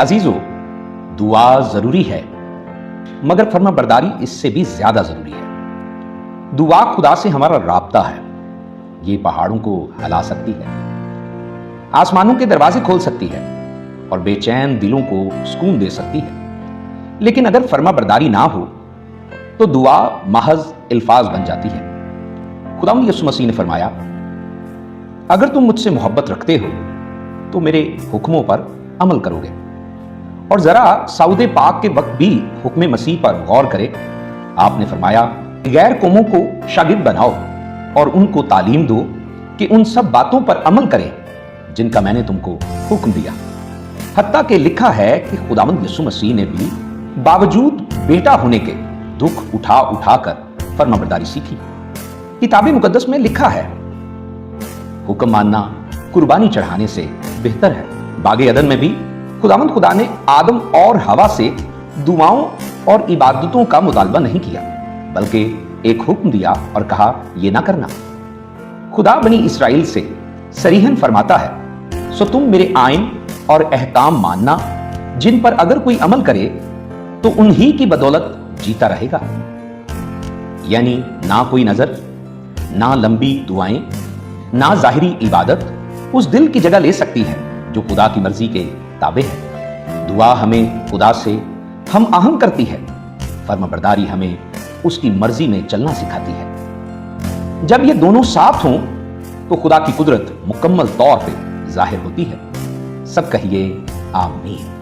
अजीजों, दुआ जरूरी है, मगर फर्मा बरदारी इससे भी ज्यादा जरूरी है। दुआ खुदा से हमारा राब्ता है। ये पहाड़ों को हिला सकती है, आसमानों के दरवाजे खोल सकती है और बेचैन दिलों को सुकून दे सकती है। लेकिन अगर फर्मा बरदारी ना हो तो दुआ महज अल्फाज बन जाती है। खुदावंद यीशु मसीह ने फरमाया, अगर तुम मुझसे मोहब्बत रखते हो तो मेरे हुक्मों पर अमल करोगे। और जरा सऊदे पाक के वक्त भी हुक्म मसीह पर गौर करें। आपने फरमाया, गैर कौमों को शागिर्द बनाओ और उनको तालीम दो कि उन सब बातों पर अमल करें जिनका मैंने तुमको हुक्म दिया। हत्ता कि लिखा है कि खुदावंद यीशु मसीह ने भी बावजूद बेटा होने के दुख उठा उठा कर फर्माबरदारी सीखी। किताब मुकद्दस में लिखा है, हुक्म मानना कुर्बानी चढ़ाने से बेहतर है। बागे अदन में भी खुदावंद खुदा ने आदम और हवा से दुआओं और इबादतों का मुतालबा नहीं किया, बल्कि एक हुक्म दिया और कहा, यह ना करना। खुदा बनी इसराइल से सरीहन फरमाता है, सो तुम मेरे आइन और अहकाम मानना, जिन पर अगर कोई अमल करे तो उन्हीं की बदौलत जीता रहेगा। यानी ना कोई नजर, ना लंबी दुआएं, ना जाहिरी इबादत उस दिल की जगह ले सकती है जो खुदा की मर्जी के ताबे है। दुआ हमें खुदा से हम आहंग करती है, फर्माबरदारी हमें उसकी मर्जी में चलना सिखाती है। जब ये दोनों साथ हों तो खुदा की कुदरत मुकम्मल तौर पे जाहिर होती है। सब कहिए आमीन।